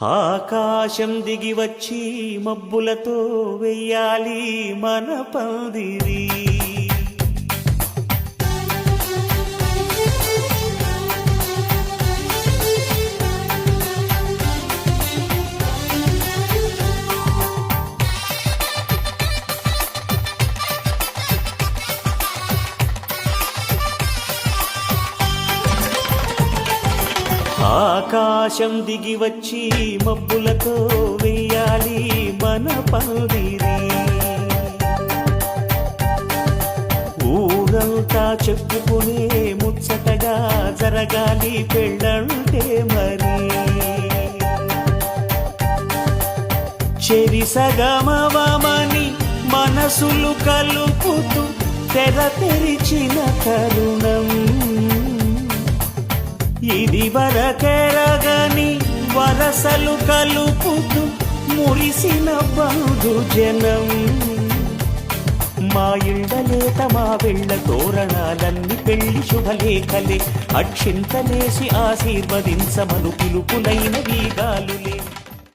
ఆకాశం దిగి వచ్చి మబ్బులతో వెయ్యాలి మన పందిరి. ఆకాశం దిగి వచ్చి మబ్బులతో వెయ్యాలి మన పందిరి. ఊరంతా చెప్పుకునే ముచ్చటగా జరగాలి పెళ్ళంటే మరి. చెరిసగమవమని మనసులు కలుపుతూ తెర తెరిచిన తరుణం ఇది వరకెరగని వరసలు కలుపుతూ మురిసిన బంధుజనం. మా ఇళ్ళలేత మా వెళ్ళ తోరణాలన్నీ పెళ్లి శుభలేఖలే. అక్షింతలేసి ఆశీర్వదించమను పిలుపులైన వీగాలులే.